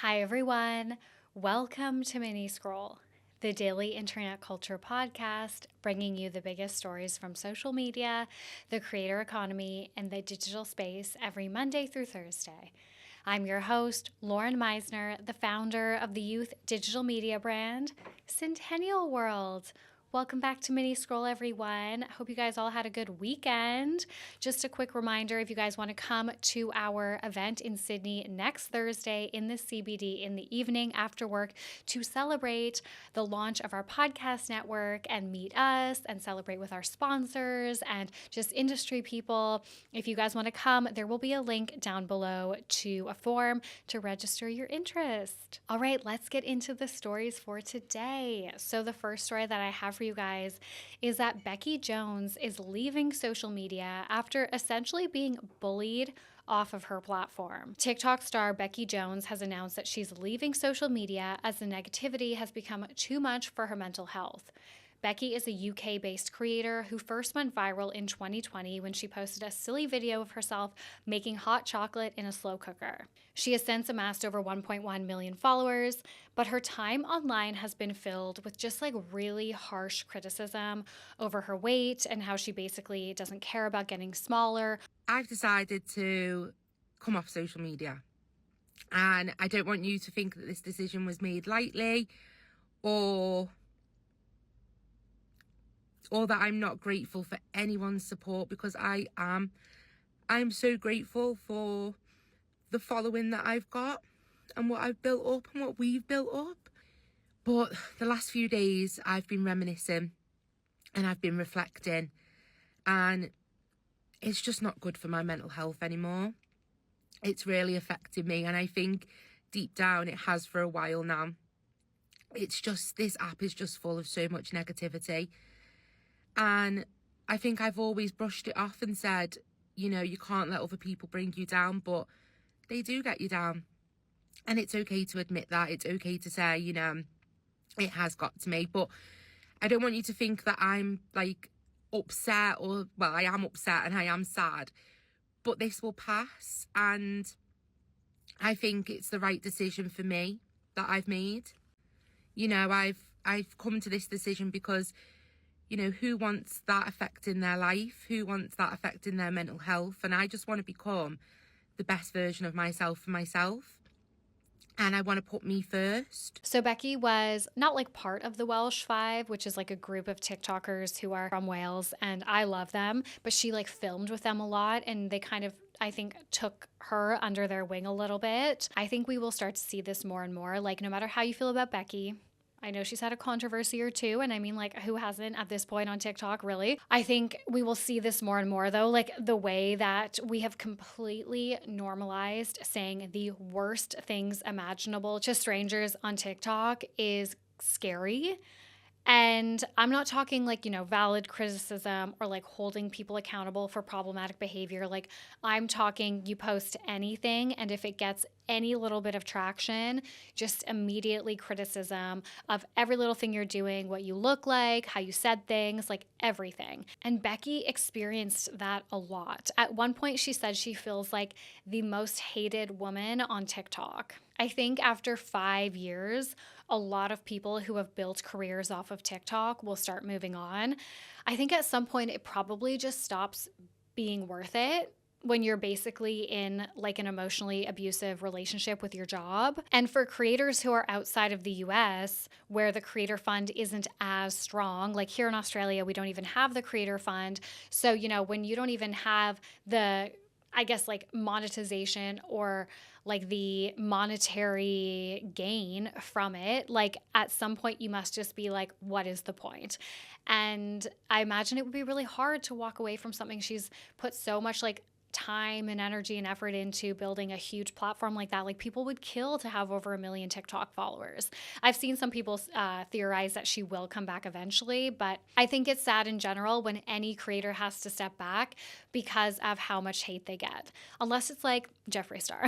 Hi, everyone. Welcome to Mini Scroll, the daily internet culture podcast bringing you the biggest stories from social media, the creator economy, and the digital space every Monday through Thursday. I'm your host, Lauren Meisner, the founder of the youth digital media brand, Centennial World. Welcome back to Mini Scroll, everyone. Hope you guys all had a good weekend. Just a quick reminder, if you guys want to come to our event in Sydney next Thursday in the CBD in the evening after work to celebrate the launch of our podcast network and meet us and celebrate with our sponsors and just industry people. If you guys want to come, there will be a link down below to a form to register your interest. All right, let's get into the stories for today. So the first story that I have for you guys is that Becki Jones is leaving social media after essentially being bullied off of her platform. TikTok star Becki Jones has announced that she's leaving social media as the negativity has become too much for her mental health. Becki is a UK-based creator who first went viral in 2020 when she posted a silly video of herself making hot chocolate in a slow cooker. She has since amassed over 1.1 million followers, but her time online has been filled with just like really harsh criticism over her weight and how she basically doesn't care about getting smaller. I've decided to come off social media, and I don't want you to think that this decision was made lightly or that I'm not grateful for anyone's support, because I am. I'm so grateful for the following that I've got and what I've built up and what we've built up. But the last few days I've been reminiscing and I've been reflecting, and it's just not good for my mental health anymore. It's really affected me, and I think deep down it has for a while now. It's just, this app is just full of so much negativity, and I think I've always brushed it off and said, you know, you can't let other people bring you down, but they do get you down, and it's okay to admit that. It's okay to say, you know, it has got to me. But I don't want you to think that I'm like upset, or, well, I am upset and I am sad, but this will pass, and I think it's the right decision for me that I've made. You know, I've come to this decision because, you know, who wants that affecting their life? Who wants that affecting their mental health? And I just want to become the best version of myself for myself. And I want to put me first. So Becki was not like part of the Welsh Five, which is like a group of TikTokers who are from Wales, and I love them, but she like filmed with them a lot, and they kind of, I think, took her under their wing a little bit. I think we will start to see this more and more. Like, no matter how you feel about Becki, I know she's had a controversy or two, and I mean, like, who hasn't at this point on TikTok, really? I think we will see this more and more, though, like the way that we have completely normalized saying the worst things imaginable to strangers on TikTok is scary. And I'm not talking like, you know, valid criticism or like holding people accountable for problematic behavior. Like, I'm talking you post anything, and if it gets any little bit of traction, just immediately criticism of every little thing you're doing, what you look like, how you said things, like everything. And Becki experienced that a lot. At one point, she said she feels like the most hated woman on TikTok. I think after 5 years, a lot of people who have built careers off of TikTok will start moving on. I think at some point it probably just stops being worth it when you're basically in like an emotionally abusive relationship with your job. And for creators who are outside of the US, where the creator fund isn't as strong, like here in Australia, we don't even have the creator fund. So, you know, when you don't even have the, I guess, like monetization or like the monetary gain from it, like at some point you must just be like, what is the point? And I imagine it would be really hard to walk away from something she's put so much like time and energy and effort into building a huge platform like that. Like, people would kill to have over 1 million TikTok followers. I've seen some people theorize that she will come back eventually, but I think it's sad in general when any creator has to step back because of how much hate they get. Unless it's like Jeffree Star.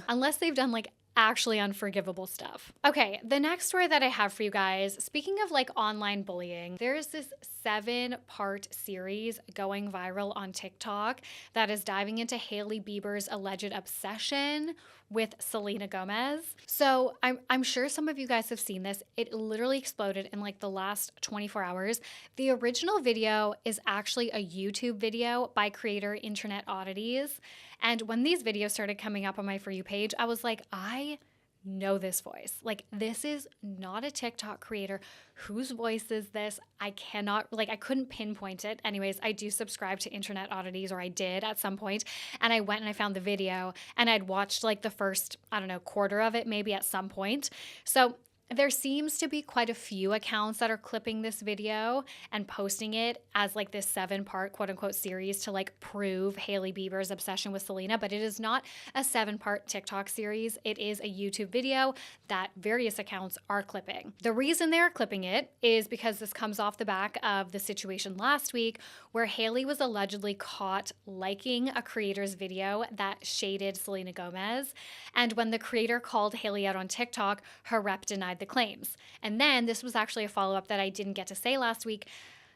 Unless they've done like actually unforgivable stuff. Okay, the next story that I have for you guys, speaking of like online bullying, there's this 7-part series going viral on TikTok that is diving into Hailey Bieber's alleged obsession with Selena Gomez. So I'm sure some of you guys have seen this. It literally exploded in like the last 24 hours. The original video is actually a YouTube video by creator Internet Oddities. And when these videos started coming up on my For You page, I was like, I know this voice. Like, this is not a TikTok creator. Whose voice is this? I cannot, like, I couldn't pinpoint it. Anyways, I do subscribe to Internet Oddities, or I did at some point, and I went and I found the video, and I'd watched like the first, I don't know, quarter of it maybe at some point. So there seems to be quite a few accounts that are clipping this video and posting it as like this 7-part quote unquote series to like prove Hailey Bieber's obsession with Selena, but it is not a 7-part TikTok series. It is a YouTube video that various accounts are clipping. The reason they're clipping it is because this comes off the back of the situation last week where Hailey was allegedly caught liking a creator's video that shaded Selena Gomez. And when the creator called Hailey out on TikTok, her rep denied the claims. And then this was actually a follow-up that I didn't get to say last week.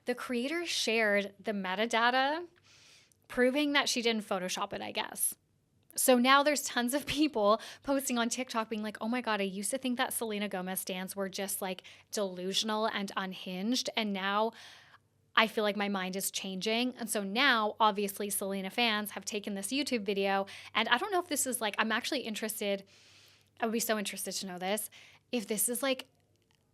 The creator shared the metadata proving that she didn't Photoshop it, I guess. So now there's tons of people posting on TikTok being like, oh my God, I used to think that Selena Gomez stans were just like delusional and unhinged. And now I feel like my mind is changing. And so now, obviously, Selena fans have taken this YouTube video. And I don't know if this is like, I'm actually interested. I would be so interested to know this. If this is like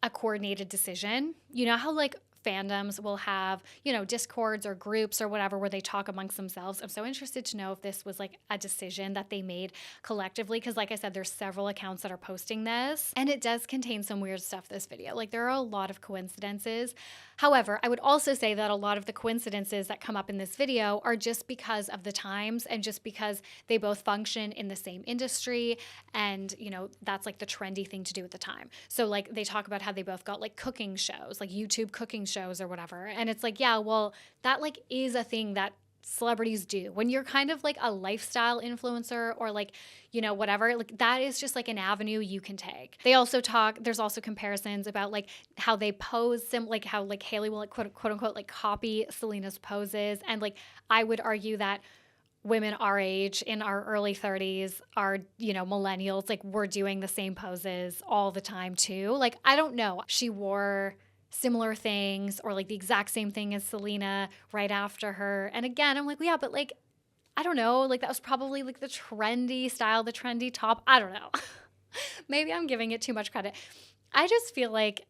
a coordinated decision, you know how like fandoms will have, you know, discords or groups or whatever where they talk amongst themselves. I'm so interested to know if this was like a decision that they made collectively, because like I said, there's several accounts that are posting this, and it does contain some weird stuff, this video. Like, there are a lot of coincidences. However, I would also say that a lot of the coincidences that come up in this video are just because of the times and just because they both function in the same industry, and, you know, that's like the trendy thing to do at the time. So like they talk about how they both got like cooking shows, like YouTube cooking shows or whatever. And it's like, yeah, well, that like is a thing that celebrities do. When you're kind of like a lifestyle influencer or like, you know, whatever, like that is just like an avenue you can take. They also talk, there's also comparisons about like how they pose, like how like Hailey will like quote unquote like copy Selena's poses. And like I would argue that women our age in our early 30s are, you know, millennials, like we're doing the same poses all the time too. Like, I don't know. She wore similar things or like the exact same thing as Selena right after her. And again, I'm like, well, yeah, but like, I don't know, like that was probably like the trendy style, the trendy top. I don't know. Maybe I'm giving it too much credit. I just feel like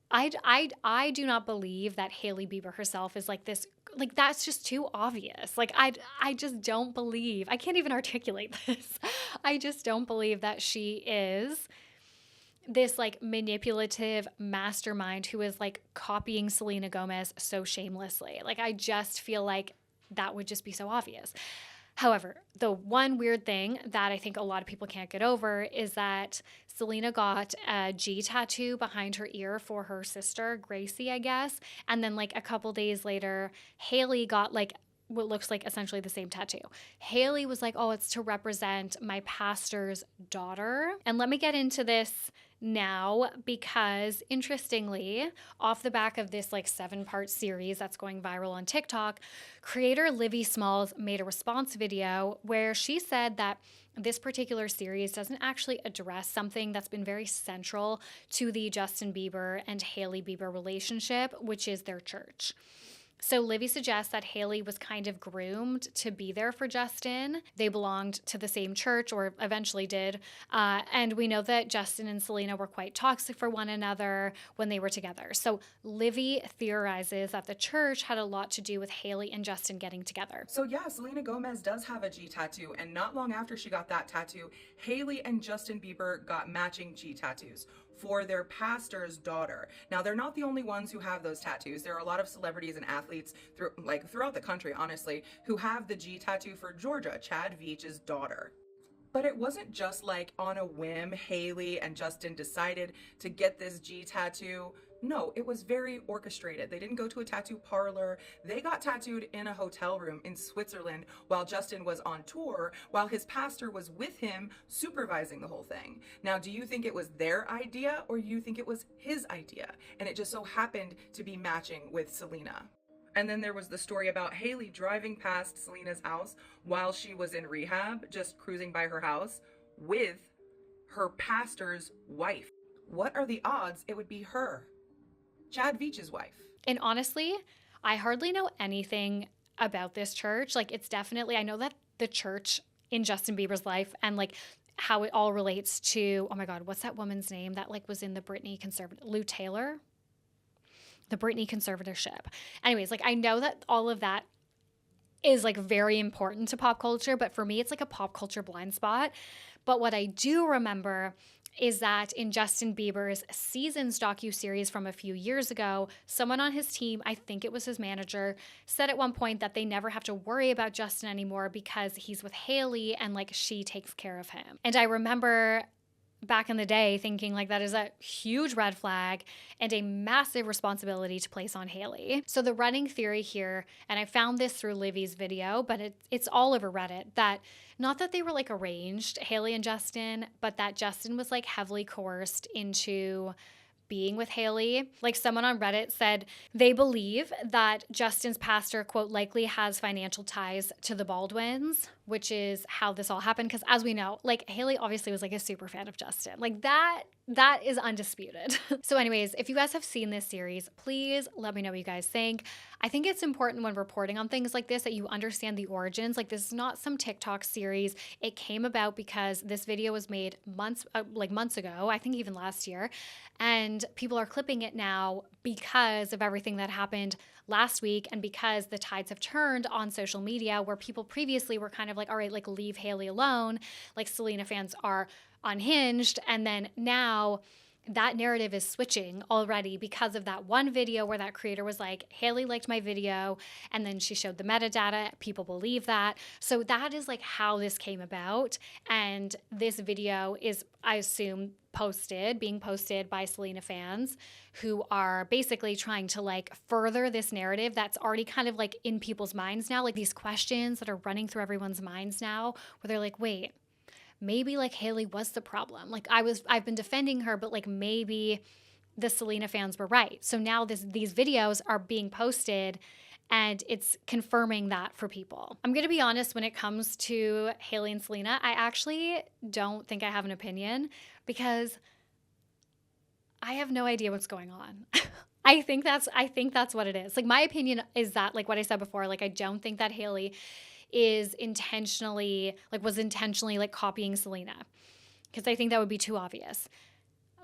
I do not believe that Hailey Bieber herself is like this, like that's just too obvious. Like I just don't believe, I can't even articulate this. I just don't believe that she is this like manipulative mastermind who is like copying Selena Gomez so shamelessly. Like, I just feel like that would just be so obvious. However, the one weird thing that I think a lot of people can't get over is that Selena got a G tattoo behind her ear for her sister, Gracie, I guess. And then like a couple days later, Hailey got like what looks like essentially the same tattoo. Hailey was like, oh, it's to represent my pastor's daughter. And let me get into this now, because interestingly, off the back of this like 7-part series that's going viral on TikTok, creator Livy Smalls made a response video where she said that this particular series doesn't actually address something that's been very central to the Justin Bieber and Hailey Bieber relationship, which is their church. So Livy suggests that Hailey was kind of groomed to be there for Justin. They belonged to the same church, or eventually did. And we know that Justin and Selena were quite toxic for one another when they were together. So Livy theorizes that the church had a lot to do with Hailey and Justin getting together. So yeah, Selena Gomez does have a G tattoo, and not long after she got that tattoo, Hailey and Justin Bieber got matching G tattoos for their pastor's daughter. Now, they're not the only ones who have those tattoos. There are a lot of celebrities and athletes throughout the country, honestly, who have the G tattoo for Georgia, Chad Veach's daughter. But it wasn't just like on a whim, Hailey and Justin decided to get this G tattoo. No, it was very orchestrated. They didn't go to a tattoo parlor. They got tattooed in a hotel room in Switzerland while Justin was on tour, while his pastor was with him supervising the whole thing. Now, do you think it was their idea, or you think it was his idea? And it just so happened to be matching with Selena. And then there was the story about Hailey driving past Selena's house while she was in rehab, just cruising by her house. with her pastor's wife. What are the odds it would be her, Chad Veach's wife? And honestly, I hardly know anything about this church. Like, it's definitely, I know that the church in Justin Bieber's life and like how it all relates to, oh my God, what's that woman's name that like was in the Britney conservative, Lou Taylor? The Britney conservatorship. Anyways, like I know that all of that is like very important to pop culture, but for me, it's like a pop culture blind spot. But what I do remember is that in Justin Bieber's Seasons docuseries from a few years ago, someone on his team, I think it was his manager, said at one point that they never have to worry about Justin anymore because he's with Hailey and like she takes care of him. And I remember back in the day thinking like that is a huge red flag and a massive responsibility to place on Hailey. So the running theory here, and I found this through Livy's video, but it's all over Reddit, that not that they were like arranged, Hailey and Justin, but that Justin was like heavily coerced into being with Hailey. Like someone on Reddit said they believe that Justin's pastor, quote, likely has financial ties to the Baldwins, which is how this all happened. Because as we know, like Hailey obviously was like a super fan of Justin. Like that is undisputed. So anyways, if you guys have seen this series, please let me know what you guys think. I think it's important when reporting on things like this that you understand the origins. Like this is not some TikTok series. It came about because this video was made months ago, I think even last year. And people are clipping it now because of everything that happened last week and because the tides have turned on social media where people previously were kind of like, all right, like leave Hailey alone. Like Selena fans are unhinged. And then now that narrative is switching already because of that one video where that creator was like, Hailey liked my video, and then she showed the metadata. People believe that. So that is like how this came about. And this video is, I assume, being posted by Selena fans who are basically trying to like further this narrative that's already kind of like in people's minds now, like these questions that are running through everyone's minds now where they're like, wait, maybe like Hailey was the problem. Like I've been defending her, but like maybe the Selena fans were right. So now these videos are being posted and it's confirming that for people. I'm going to be honest, when it comes to Hailey and Selena, I actually don't think I have an opinion because I have no idea what's going on. I think that's what it is. Like my opinion is that, like what I said before, like I don't think that Hailey was intentionally like copying Selena, because I think that would be too obvious.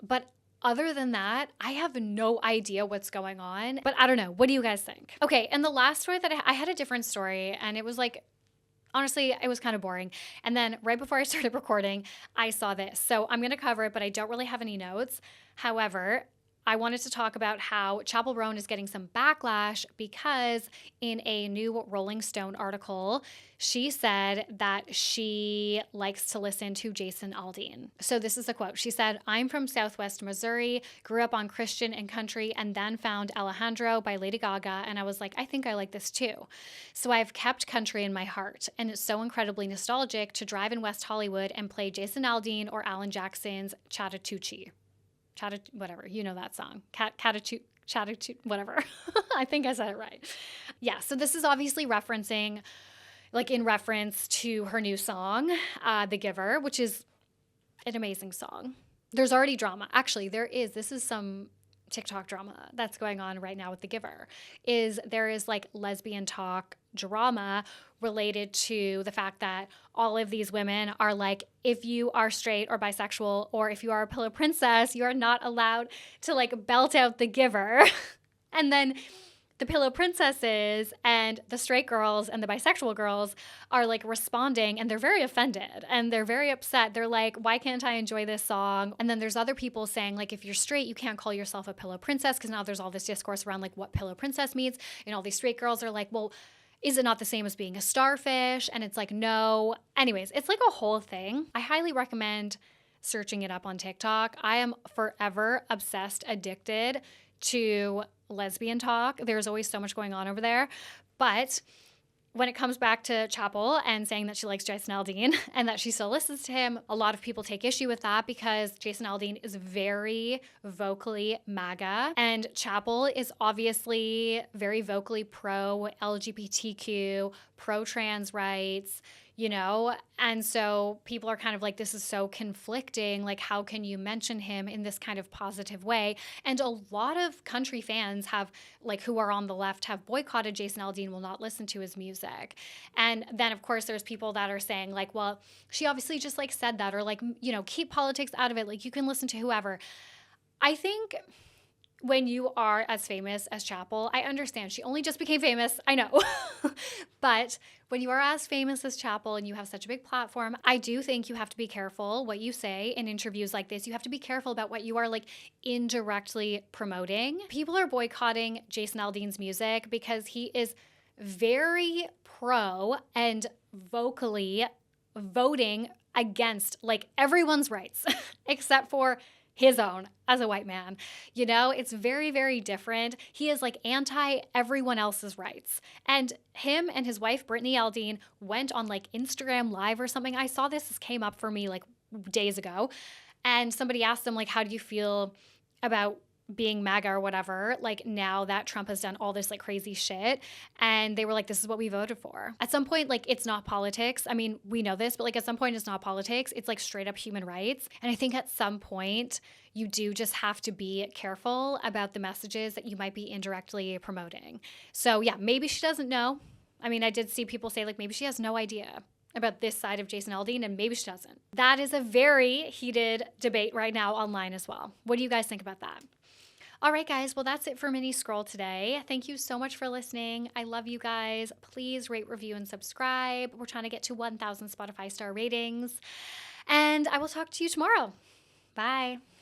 But other than that, I have no idea what's going on, but I don't know. What do you guys think? Okay, and the last story that I had a different story, and it was like, honestly, it was kind of boring. And then right before I started recording, I saw this. So I'm going to cover it, but I don't really have any notes. However, I wanted to talk about how Chappell Roan is getting some backlash because in a new Rolling Stone article, she said that she likes to listen to Jason Aldean. So this is a quote. She said, "I'm from Southwest Missouri, grew up on Christian and country, and then found Alejandro by Lady Gaga, and I was like, I think I like this too. So I've kept country in my heart, and it's so incredibly nostalgic to drive in West Hollywood and play Jason Aldean or Alan Jackson's Chattahoochee." Whatever, you know that song. Chattahoochee, whatever. I think I said it right. Yeah, so this is obviously in reference to her new song, The Giver, which is an amazing song. There's already drama. Actually, this is some TikTok drama that's going on right now with The Giver. There is like lesbian talk drama related to the fact that all of these women are like, if you are straight or bisexual, or if you are a pillow princess, you are not allowed to like belt out The Giver. And then the pillow princesses and the straight girls and the bisexual girls are like responding, and they're very offended and they're very upset. They're like, why can't I enjoy this song? And then there's other people saying like, if you're straight, you can't call yourself a pillow princess, because now there's all this discourse around like what pillow princess means. And all these straight girls are like, well, is it not the same as being a starfish? And it's like, no. Anyways, it's like a whole thing. I highly recommend searching it up on TikTok. I am forever obsessed, addicted to lesbian talk. There's always so much going on over there. But when it comes back to Chappell and saying that she likes Jason Aldean and that she still listens to him, a lot of people take issue with that because Jason Aldean is very vocally MAGA, and Chappell is obviously very vocally pro-LGBTQ, pro-trans rights, you know? And so people are kind of like, this is so conflicting. Like, how can you mention him in this kind of positive way? And a lot of country fans have, like, who are on the left, have boycotted Jason Aldean, will not listen to his music. And then, of course, there's people that are saying, like, well, she obviously just, like, said that, or, like, you know, keep politics out of it. Like, you can listen to whoever. I think when you are as famous as Chappell, I understand she only just became famous, I know. But when you are as famous as Chappell and you have such a big platform, I do think you have to be careful what you say in interviews like this. You have to be careful about what you are like indirectly promoting. People are boycotting Jason Aldean's music because he is very pro and vocally voting against like everyone's rights except for his own as a white man. You know, it's very, very different. He is like anti everyone else's rights. And him and his wife, Brittany Aldean, went on like Instagram Live or something. I saw this came up for me like days ago. And somebody asked them, like, how do you feel about being MAGA or whatever, like now that Trump has done all this like crazy shit? And they were like, this is what we voted for. At some point, like it's not politics. I mean, we know this, but like at some point it's not politics. It's like straight up human rights. And I think at some point you do just have to be careful about the messages that you might be indirectly promoting. So yeah, maybe she doesn't know. I mean, I did see people say like maybe she has no idea about this side of Jason Aldean, and maybe she doesn't. That is a very heated debate right now online as well. What do you guys think about that? All right, guys. Well, that's it for Mini Scroll today. Thank you so much for listening. I love you guys. Please rate, review, and subscribe. We're trying to get to 1,000 Spotify star ratings. And I will talk to you tomorrow. Bye.